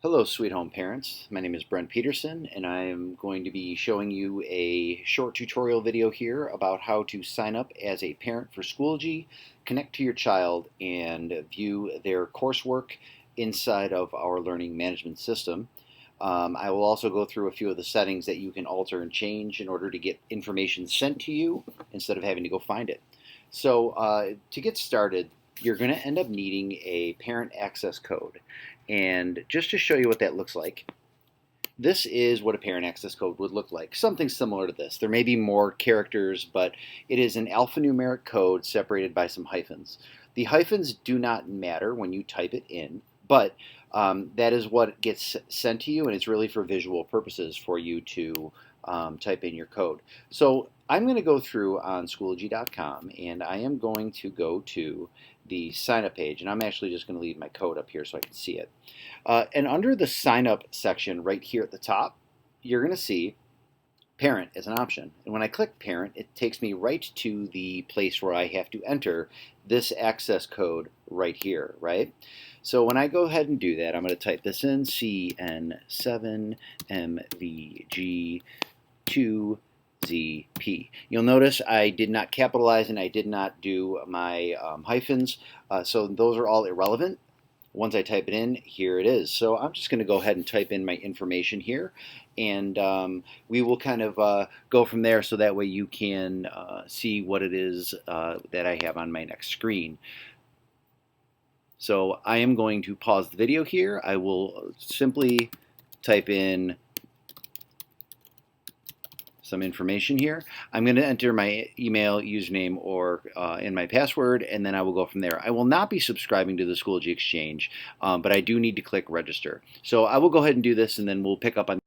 Hello, sweet home parents. My name is Brent Peterson, and I am going to be showing you a short tutorial video here about how to sign up as a parent for Schoology, connect to your child, and view their coursework inside of our learning management system. I will also go through a few of the settings that you can alter and change in order to get information sent to you instead of having to go find it. So to get started, you're going to end up needing a parent access code. And just to show you what that looks like, this is what a parent access code would look like. Something similar to this. There may be more characters, but it is an alphanumeric code separated by some hyphens. The hyphens do not matter when you type it in, but that is what gets sent to you, and it's really for visual purposes for you to type in your code. So I'm going to go through on Schoology.com, and I am going to go to the sign up page, and I'm actually just going to leave my code up here so I can see it. And under the sign up section right here at the top, you're going to see parent as an option. And when I click parent, it takes me right to the place where I have to enter this access code right here, right? So when I go ahead and do that, I'm going to type this in, CN7MVG2ZP. You'll notice I did not capitalize and I did not do my hyphens, so those are all irrelevant. Once I type it in, here it is. So I'm just going to go ahead and type in my information here, and we will kind of go from there so that way you can see what it is that I have on my next screen. So I am going to pause the video here. I will simply type in some information here. I'm going to enter my email, username, or in my password, and then I will go from there. I will not be subscribing to the Schoology Exchange, but I do need to click register. So I will go ahead and do this, and then we'll pick up on.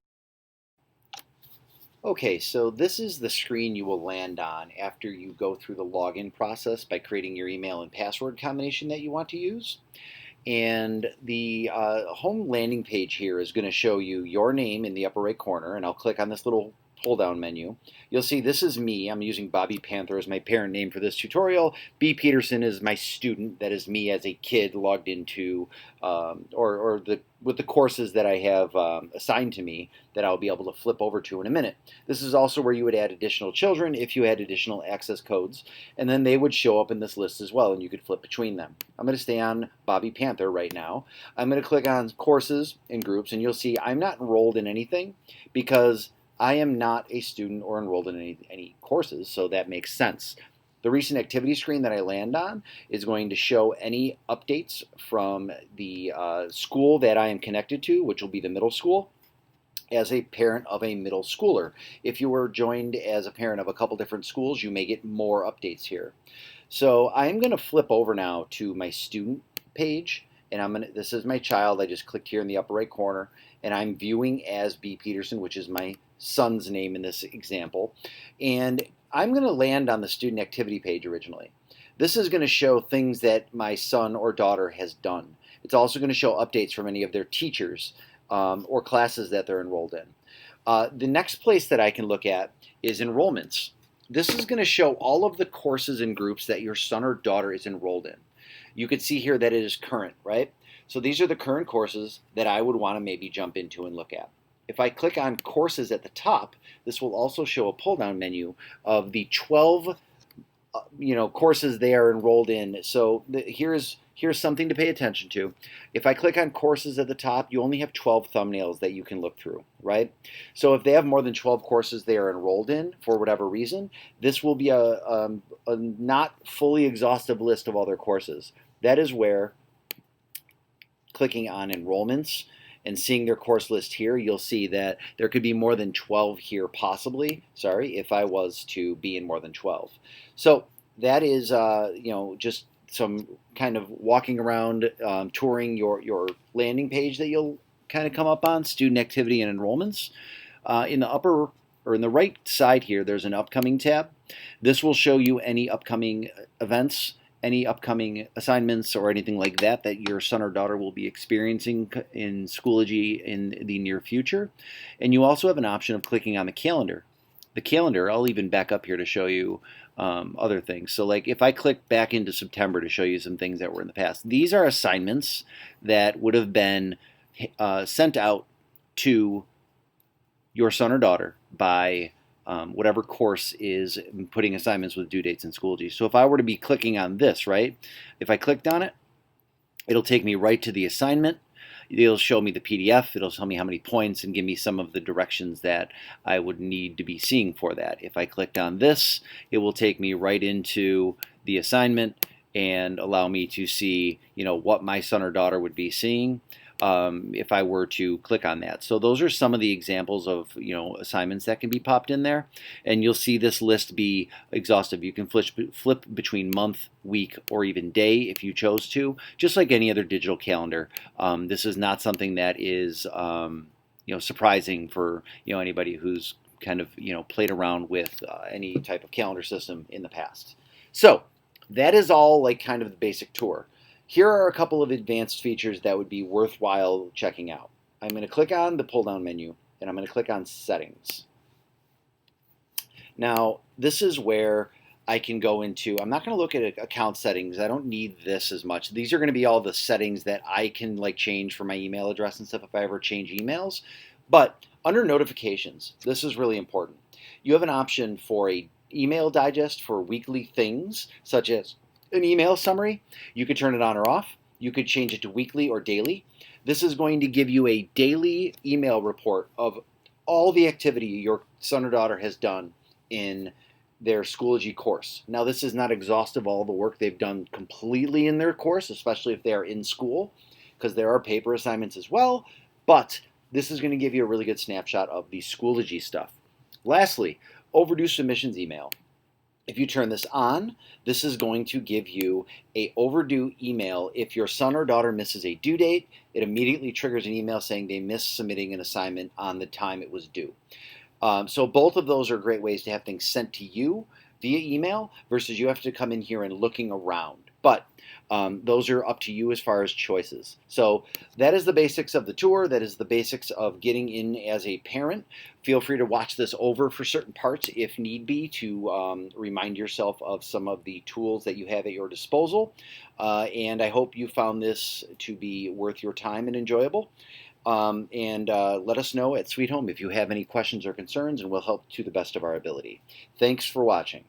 Okay, so this is the screen you will land on after you go through the login process by creating your email and password combination that you want to use. And the home landing page here is going to show you your name in the upper right corner, and I'll click on this little pull-down menu. You'll see this is me. I'm using Bobby Panther as my parent name for this tutorial. B. Peterson is my student. That is me as a kid logged into, with the courses that I have assigned to me that I'll be able to flip over to in a minute. This is also where you would add additional children if you had additional access codes, and then they would show up in this list as well, and you could flip between them. I'm going to stay on Bobby Panther right now. I'm going to click on courses and groups, and you'll see I'm not enrolled in anything because I am not a student or enrolled in any courses, so that makes sense. The recent activity screen that I land on is going to show any updates from the school that I am connected to, which will be the middle school, as a parent of a middle schooler. If you were joined as a parent of a couple different schools, you may get more updates here. So I'm going to flip over now to my student page, and this is my child. I just clicked here in the upper right corner, and I'm viewing as B. Peterson, which is my son's name in this example. And I'm going to land on the student activity page originally. This is going to show things that my son or daughter has done. It's also going to show updates from any of their teachers or classes that they're enrolled in. The next place that I can look at is Enrollments. This is going to show all of the courses and groups that your son or daughter is enrolled in. You can see here that it is current, right? So these are the current courses that I would want to maybe jump into and look at. If I click on courses at the top, this will also show a pull-down menu of the 12 courses they are enrolled in. So here's something to pay attention to. If I click on courses at the top, you only have 12 thumbnails that you can look through, right? So if they have more than 12 courses they are enrolled in for whatever reason, this will be a not fully exhaustive list of all their courses. That is where clicking on Enrollments and seeing their course list here, you'll see that there could be more than 12 here possibly, if I was to be in more than 12. So that is, just some kind of walking around, touring your landing page that you'll kind of come up on, student activity and enrollments. In the upper or in the right side here, there's an upcoming tab. This will show you any upcoming events, any upcoming assignments or anything like that that your son or daughter will be experiencing in Schoology in the near future. And you also have an option of clicking on the calendar. The calendar, I'll even back up here to show you other things. So like if I click back into September to show you some things that were in the past, these are assignments that would have been sent out to your son or daughter by whatever course is putting assignments with due dates in Schoology. So if I were to be clicking on this, right, if I clicked on it, it'll take me right to the assignment. It'll show me the PDF. It'll tell me how many points and give me some of the directions that I would need to be seeing for that. If I clicked on this, it will take me right into the assignment and allow me to see, what my son or daughter would be seeing if I were to click on that. So those are some of the examples of assignments that can be popped in there, and you'll see this list be exhaustive. You can flip between month, week, or even day if you chose to, just like any other digital calendar. This is not something that is surprising for anybody who's kind of played around with any type of calendar system in the past. So that is all like kind of the basic tour. Here are a couple of advanced features that would be worthwhile checking out. I'm going to click on the pull-down menu, and I'm going to click on Settings. Now, this is where I can go into, I'm not going to look at account settings. I don't need this as much. These are going to be all the settings that I can change for my email address and stuff if I ever change emails. But under notifications, this is really important. You have an option for a email digest for weekly things, such as an email summary. You could turn it on or off. You could change it to weekly or daily. This is going to give you a daily email report of all the activity your son or daughter has done in their Schoology course. Now, this is not exhaustive, all the work they've done completely in their course, especially if they are in school, because there are paper assignments as well, but this is going to give you a really good snapshot of the Schoology stuff. Lastly, overdue submissions email. If you turn this on, this is going to give you an overdue email. If your son or daughter misses a due date, it immediately triggers an email saying they missed submitting an assignment on the time it was due. So both of those are great ways to have things sent to you via email versus you have to come in here and looking around. But those are up to you as far as choices. So that is the basics of the tour. That is the basics of getting in as a parent. Feel free to watch this over for certain parts if need be to remind yourself of some of the tools that you have at your disposal. And I hope you found this to be worth your time and enjoyable. And let us know at Sweet Home if you have any questions or concerns, and we'll help to the best of our ability. Thanks for watching.